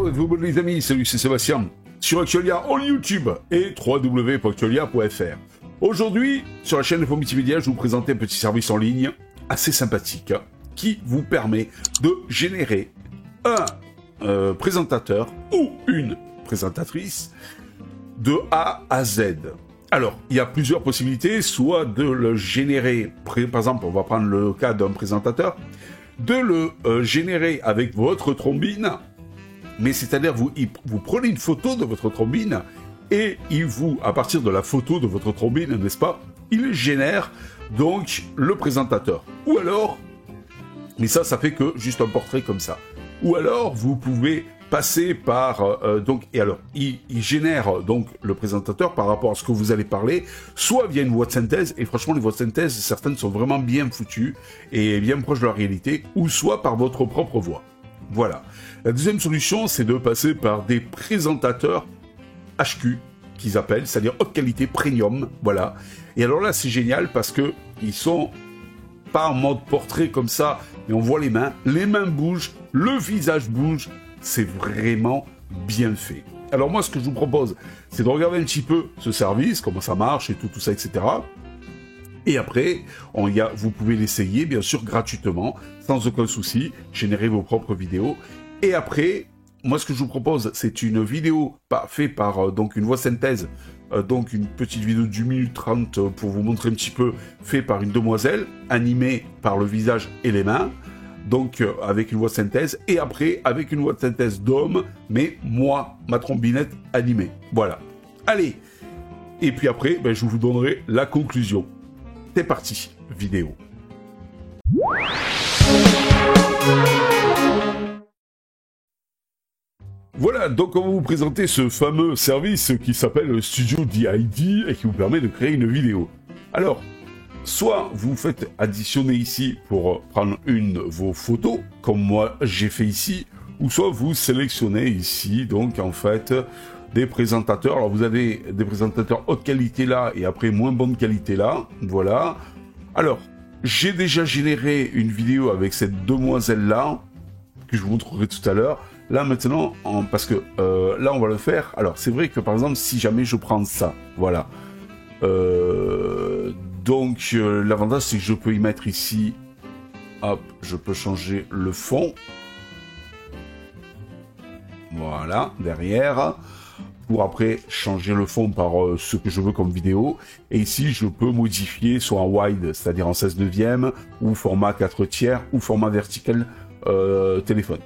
Hello vous les amis, salut, c'est Sébastien sur Actualia en YouTube et www.actualia.fr. Aujourd'hui, sur la chaîne Info Multimédia, je vais vous présenter un petit service en ligne assez sympathique qui vous permet de générer un présentateur ou une présentatrice de A à Z. Alors, il y a plusieurs possibilités, soit de le générer, par exemple, on va prendre le cas d'un présentateur, de le générer avec votre trombine, mais c'est-à-dire vous prenez une photo de votre trombine et à partir de la photo de votre trombine, n'est-ce pas, il génère donc le présentateur. Ou alors, mais ça fait que juste un portrait comme ça. Ou alors, vous pouvez passer par il génère donc le présentateur par rapport à ce que vous allez parler, soit via une voix de synthèse, et franchement les voix de synthèse, certaines sont vraiment bien foutues et bien proches de la réalité, ou soit par votre propre voix. Voilà. La deuxième solution, c'est de passer par des présentateurs HQ, qu'ils appellent, c'est-à-dire haute qualité premium, voilà. Et alors là, c'est génial parce que ils sont pas en mode portrait comme ça, mais on voit les mains bougent, le visage bouge, c'est vraiment bien fait. Alors moi, ce que je vous propose, c'est de regarder un petit peu ce service, comment ça marche et tout ça, etc. Et après, vous pouvez l'essayer, bien sûr, gratuitement, sans aucun souci, générer vos propres vidéos. Et après, moi, ce que je vous propose, c'est une vidéo faite par donc une voix synthèse, donc une petite vidéo d'1 minute 30 pour vous montrer un petit peu, fait par une demoiselle, animée par le visage et les mains, donc avec une voix de synthèse, et après avec une voix de synthèse d'homme, mais moi, ma trombinette animée. Voilà. Allez. Et puis après, je vous donnerai la conclusion. C'est parti, vidéo. Voilà, donc on va vous présenter ce fameux service qui s'appelle Studio DID et qui vous permet de créer une vidéo. Alors, soit vous faites additionner ici pour prendre vos photos, comme moi j'ai fait ici, ou soit vous sélectionnez ici, donc en fait, des présentateurs. Alors vous avez des présentateurs haute qualité là, et après moins bonne qualité là, voilà. Alors, j'ai déjà généré une vidéo avec cette demoiselle là, que je vous montrerai tout à l'heure. Là maintenant, parce que là on va le faire. Alors c'est vrai que par exemple, si jamais je prends ça, voilà. Donc l'avantage c'est que je peux y mettre ici, hop, je peux changer le fond, voilà, derrière, pour après changer le fond par ce que je veux comme vidéo, et ici je peux modifier soit en wide, c'est-à-dire en 16/9, ou format 4/3, ou format vertical téléphone.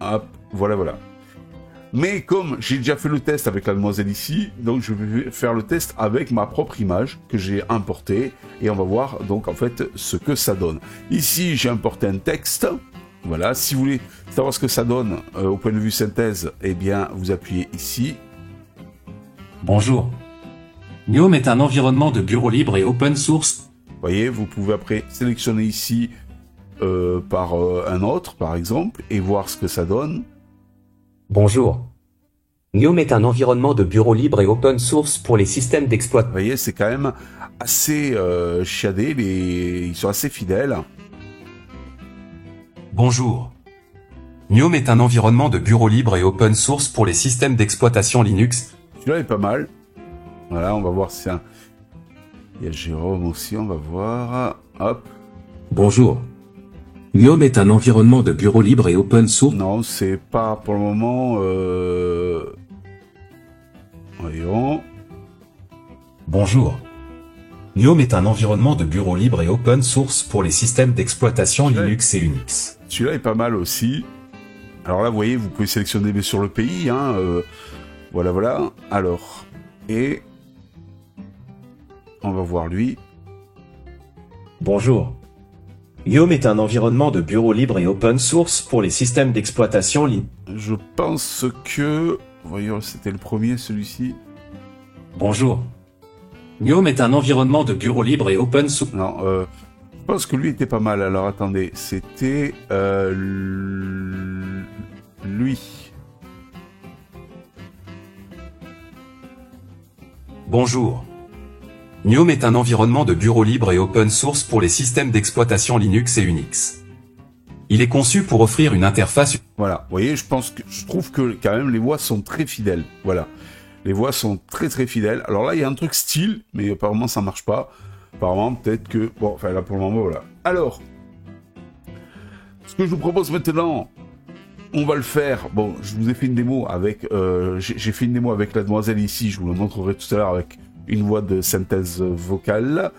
Hop, voilà. Mais comme j'ai déjà fait le test avec la demoiselle ici, donc je vais faire le test avec ma propre image que j'ai importée et on va voir donc en fait ce que ça donne. Ici j'ai importé un texte, voilà, si vous voulez savoir ce que ça donne au point de vue synthèse, eh bien vous appuyez ici. Bonjour. Gnome est un environnement de bureau libre et open source. Vous voyez, vous pouvez après sélectionner ici par un autre par exemple et voir ce que ça donne. Bonjour. Gnome est un environnement de bureau libre et open source pour les systèmes d'exploitation. Vous voyez, c'est quand même assez chiadé, ils sont assez fidèles. Bonjour. Gnome est un environnement de bureau libre et open source pour les systèmes d'exploitation Linux. Celui-là est pas mal. Voilà, on va voir si il y a Jérôme aussi, on va voir. Hop. Bonjour. Gnome est un environnement de bureau libre et open source. Non, c'est pas pour le moment. Voyons. Bonjour. Gnome est un environnement de bureau libre et open source pour les systèmes d'exploitation Linux et Unix. Celui-là est pas mal aussi. Alors là, vous voyez, vous pouvez sélectionner bien sûr le pays. Voilà. Alors, et on va voir lui. Bonjour. Gnome est un environnement de bureau libre et open source pour les systèmes d'exploitation Linux. Je pense que... Voyons, c'était le premier, celui-ci. Bonjour. Gnome est un environnement de bureau libre et open source. Non, je pense que lui était pas mal. Alors, attendez, c'était... lui. Bonjour. Gnome est un environnement de bureau libre et open source pour les systèmes d'exploitation Linux et Unix. Il est conçu pour offrir une interface. Voilà, vous voyez, je trouve que quand même les voix sont très fidèles. Voilà, les voix sont très très fidèles. Alors là, il y a un truc style, mais apparemment ça marche pas. Apparemment, peut-être que... Bon, enfin là pour le moment, voilà. Alors, ce que je vous propose maintenant, on va le faire. Bon, je vous ai fait une démo avec... j'ai fait une démo avec la demoiselle ici, je vous le montrerai tout à l'heure avec une voix de synthèse vocale.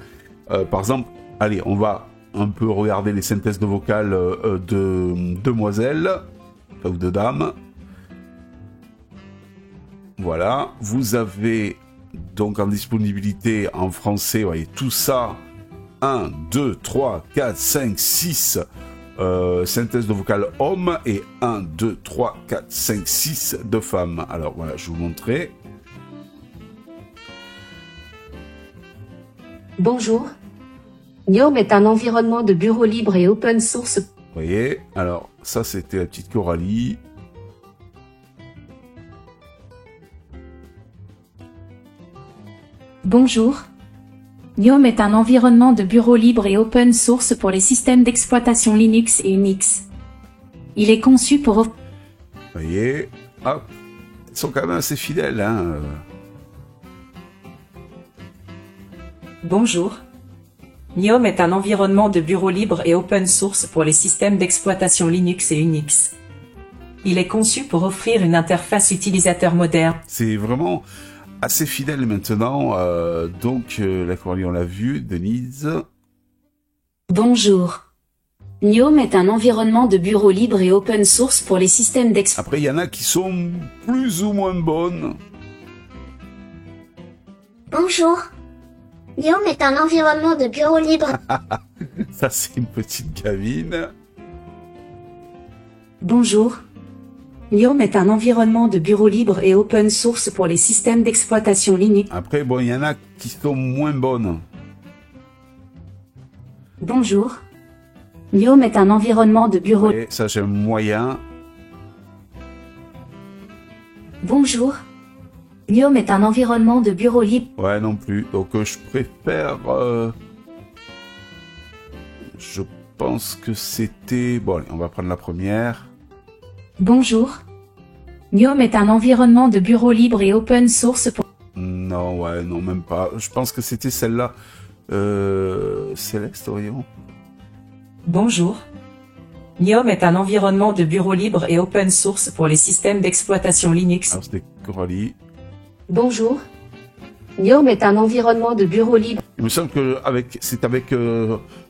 Par exemple, allez, on va un peu regarder les synthèses de vocales de demoiselles ou de dames. Voilà, vous avez donc en disponibilité en français, vous voyez, tout ça, 1, 2, 3, 4, 5, 6 synthèses de vocales hommes et 1, 2, 3, 4, 5, 6 de femmes. Alors voilà, je vous montrerai. Bonjour. Gnome est un environnement de bureau libre et open source. Vous voyez, alors ça c'était la petite Coralie. Bonjour. Gnome est un environnement de bureau libre et open source pour les systèmes d'exploitation Linux et Unix. Il est conçu pour... Vous voyez, hop, ils sont quand même assez fidèles, hein. Bonjour. Gnome est un environnement de bureau libre et open source pour les systèmes d'exploitation Linux et Unix. Il est conçu pour offrir une interface utilisateur moderne. C'est vraiment assez fidèle maintenant. Donc, la Coralie, on l'a vu, Denise. Bonjour. Gnome est un environnement de bureau libre et open source pour les systèmes d'exploitation. Après, il y en a qui sont plus ou moins bonnes. Bonjour. Gnome est un environnement de bureau libre. Ça, c'est une petite Gavine. Bonjour. Gnome est un environnement de bureau libre et open source pour les systèmes d'exploitation Linux. Après, bon, il y en a qui sont moins bonnes. Bonjour. Gnome est un environnement de bureau... Et ça, j'aime moyen. Bonjour. Gnome est un environnement de bureau libre. Ouais, non plus. Donc, je préfère... Je pense que c'était... Bon, allez, on va prendre la première. Bonjour. Gnome est un environnement de bureau libre et open source pour... Non, ouais, non, même pas. Je pense que c'était celle-là. Céleste, Orion. Bonjour. Gnome est un environnement de bureau libre et open source pour les systèmes d'exploitation Linux. Alors, c'était Coralie. Bonjour. Gnome est un environnement de bureau libre. Il me semble que c'est avec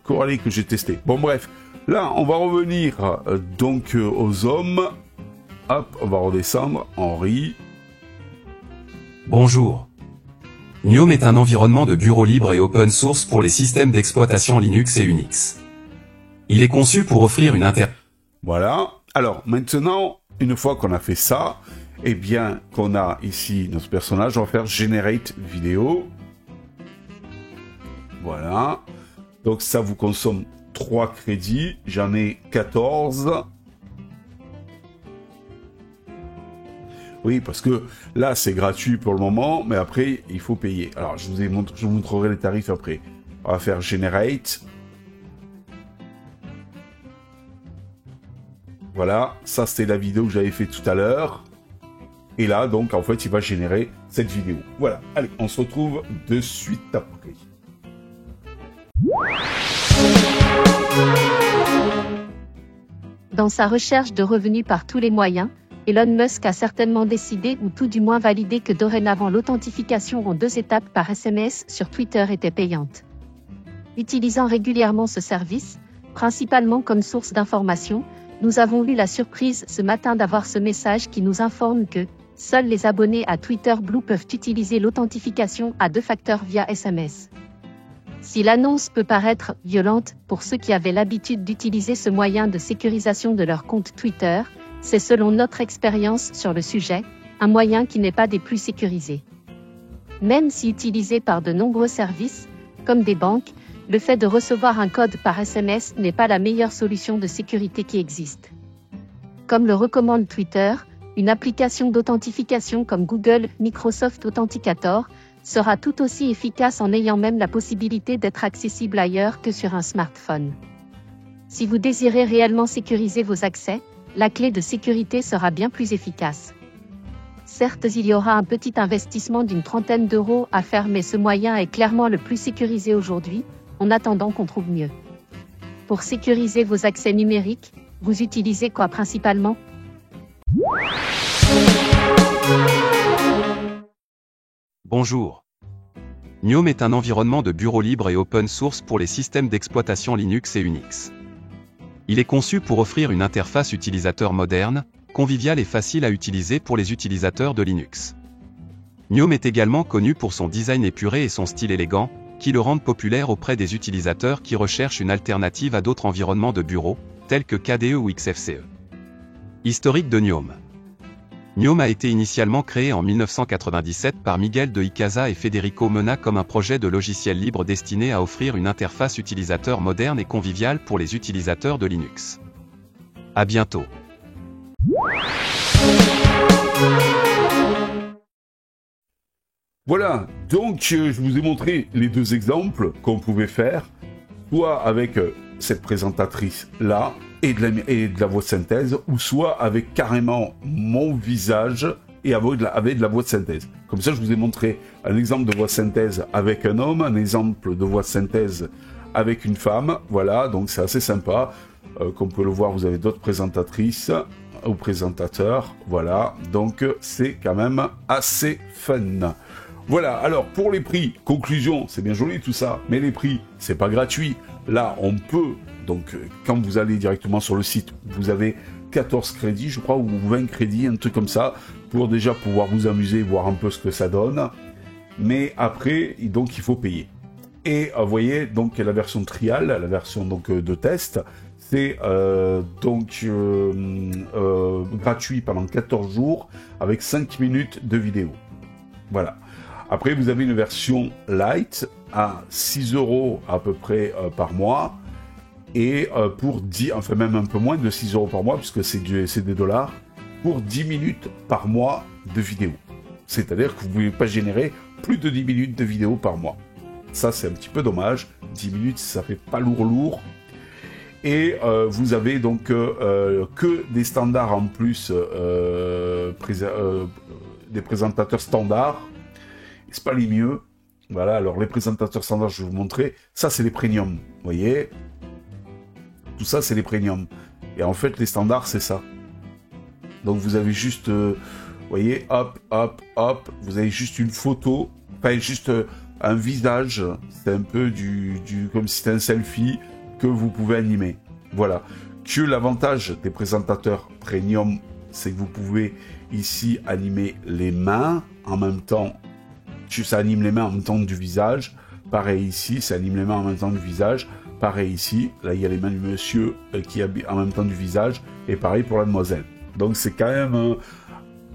Coralie que j'ai testé. Bon, bref. Là, on va revenir donc aux hommes. Hop, on va redescendre. Henri. Bonjour. Gnome est un environnement de bureau libre et open source pour les systèmes d'exploitation Linux et Unix. Il est conçu pour offrir une Voilà. Alors, maintenant, une fois qu'on a fait ça, eh bien, qu'on a ici notre personnage, on va faire Generate Vidéo. Voilà. Donc, ça vous consomme 3 crédits. J'en ai 14. Oui, parce que là, c'est gratuit pour le moment, mais après, il faut payer. Alors, je vous montrerai les tarifs après. On va faire Generate. Voilà, ça c'était la vidéo que j'avais fait tout à l'heure. Et là, donc, en fait, il va générer cette vidéo. Voilà, allez, on se retrouve de suite après. Dans sa recherche de revenus par tous les moyens, Elon Musk a certainement décidé ou tout du moins validé que dorénavant l'authentification en 2 étapes par SMS sur Twitter était payante. Utilisant régulièrement ce service, principalement comme source d'information, nous avons eu la surprise ce matin d'avoir ce message qui nous informe que seuls les abonnés à Twitter Blue peuvent utiliser l'authentification à 2 facteurs via SMS. Si l'annonce peut paraître violente pour ceux qui avaient l'habitude d'utiliser ce moyen de sécurisation de leur compte Twitter, c'est selon notre expérience sur le sujet, un moyen qui n'est pas des plus sécurisés. Même si utilisé par de nombreux services, comme des banques, le fait de recevoir un code par SMS n'est pas la meilleure solution de sécurité qui existe. Comme le recommande Twitter, une application d'authentification comme Google Microsoft Authenticator sera tout aussi efficace en ayant même la possibilité d'être accessible ailleurs que sur un smartphone. Si vous désirez réellement sécuriser vos accès, la clé de sécurité sera bien plus efficace. Certes, il y aura un petit investissement d'une trentaine d'euros à faire, mais ce moyen est clairement le plus sécurisé aujourd'hui, en attendant qu'on trouve mieux. Pour sécuriser vos accès numériques, vous utilisez quoi principalement ? Bonjour. Gnome est un environnement de bureau libre et open source pour les systèmes d'exploitation Linux et Unix. Il est conçu pour offrir une interface utilisateur moderne, conviviale et facile à utiliser pour les utilisateurs de Linux. Gnome est également connu pour son design épuré et son style élégant, qui le rendent populaire auprès des utilisateurs qui recherchent une alternative à d'autres environnements de bureau, tels que KDE ou XFCE. Historique de Gnome. Gnome a été initialement créé en 1997 par Miguel de Icaza et Federico Mena comme un projet de logiciel libre destiné à offrir une interface utilisateur moderne et conviviale pour les utilisateurs de Linux. À bientôt. Voilà, donc je vous ai montré les deux exemples qu'on pouvait faire, soit avec cette présentatrice-là et de la voix de synthèse, ou soit avec carrément mon visage et avec de la voix de synthèse. Comme ça, je vous ai montré un exemple de voix de synthèse avec un homme, un exemple de voix de synthèse avec une femme. Voilà, donc c'est assez sympa. Comme vous pouvez le voir, vous avez d'autres présentatrices ou présentateurs. Voilà, donc c'est quand même assez fun. Voilà, alors pour les prix, conclusion, c'est bien joli tout ça, mais les prix, c'est pas gratuit. Là, on peut, donc quand vous allez directement sur le site, vous avez 14 crédits, je crois, ou 20 crédits, un truc comme ça, pour déjà pouvoir vous amuser, voir un peu ce que ça donne. Mais après, donc il faut payer. Et vous voyez, donc la version trial, la version donc de test, c'est gratuit pendant 14 jours avec 5 minutes de vidéo. Voilà. Après, vous avez une version light à 6 € à peu près par mois. Et pour 10, enfin même un peu moins de 6 € par mois, puisque c'est des dollars, pour 10 minutes par mois de vidéo. C'est-à-dire que vous ne pouvez pas générer plus de 10 minutes de vidéo par mois. Ça, c'est un petit peu dommage. 10 minutes, ça fait pas lourd. Et vous avez donc que des standards en plus, des présentateurs standards. C'est pas les mieux. Voilà, alors les présentateurs standards, je vais vous montrer. Ça, c'est les premium. Vous voyez ? Tout ça, c'est les premium. Et en fait, les standards, c'est ça. Donc, vous avez juste, vous voyez, hop. Vous avez juste une photo. Enfin, juste un visage. C'est un peu comme si c'était un selfie que vous pouvez animer. Voilà. Que l'avantage des présentateurs premium, c'est que vous pouvez ici animer les mains en même temps. Ça anime les mains en même temps du visage. Pareil ici, ça anime les mains en même temps du visage. Pareil ici, là il y a les mains du monsieur qui habille en même temps du visage. Et pareil pour la demoiselle. Donc c'est quand même...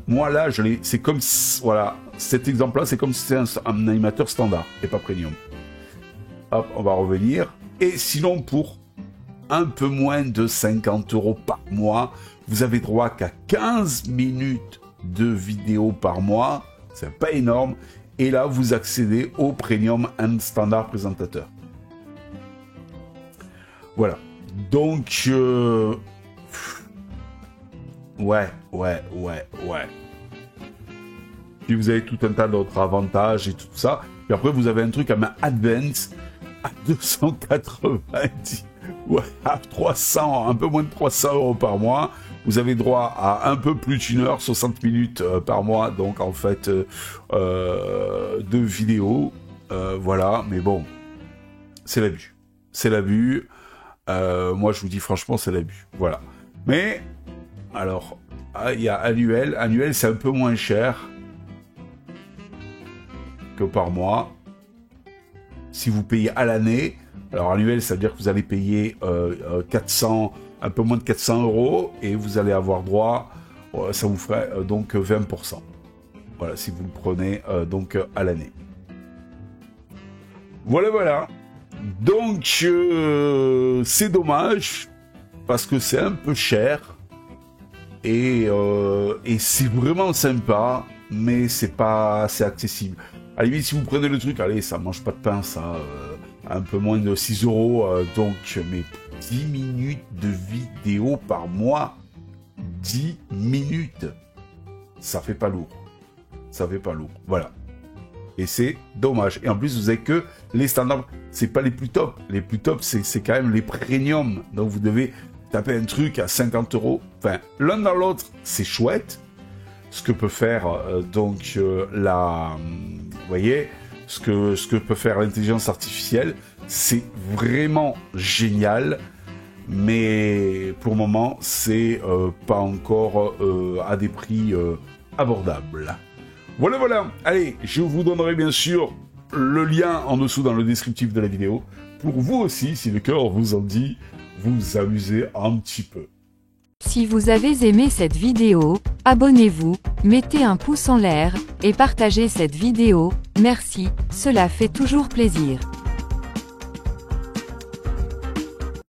moi là, c'est comme... Voilà, cet exemple-là, c'est comme si c'était un animateur standard et pas premium. Hop, on va revenir. Et sinon, pour un peu moins de 50 € par mois, vous avez droit qu'à 15 minutes de vidéo par mois. C'est pas énorme. Et là, vous accédez au Premium and Standard Présentateur. Voilà. Donc, ouais. Puis vous avez tout un tas d'autres avantages et tout ça. Puis après, vous avez un truc à main Advance à 290, ouais, à 300, un peu moins de 300 € par mois. Vous avez droit à un peu plus d'une heure, 60 minutes par mois, donc en fait, de vidéos. Voilà, mais bon, c'est l'abus. C'est l'abus. Moi, je vous dis franchement, c'est l'abus. Voilà. Mais, alors, il y a annuel. Annuel, c'est un peu moins cher que par mois. Si vous payez à l'année, alors annuel, ça veut dire que vous allez payer 400, un peu moins de 400 € et vous allez avoir droit, ça vous ferait donc 20%. Voilà, si vous le prenez donc à l'année. Voilà. Donc, c'est dommage parce que c'est un peu cher et c'est vraiment sympa, mais c'est pas assez accessible. À la limite, si vous prenez le truc, allez, ça mange pas de pain, ça, un peu moins de 6 €, donc, mais 10 minutes de vidéo par mois. 10 minutes. Ça fait pas lourd. Ça fait pas lourd. Voilà. Et c'est dommage. Et en plus, vous avez que les standards. C'est pas les plus top. Les plus top, c'est quand même les premium. Donc vous devez taper un truc à 50 €. Enfin, l'un dans l'autre, c'est chouette. Ce que peut faire vous voyez, ce que peut faire l'intelligence artificielle, c'est vraiment génial. Mais pour le moment, c'est pas encore à des prix abordables. Voilà. Allez, je vous donnerai bien sûr le lien en dessous dans le descriptif de la vidéo. Pour vous aussi, si le cœur vous en dit, vous amuser un petit peu. Si vous avez aimé cette vidéo, abonnez-vous, mettez un pouce en l'air, et partagez cette vidéo, merci, cela fait toujours plaisir.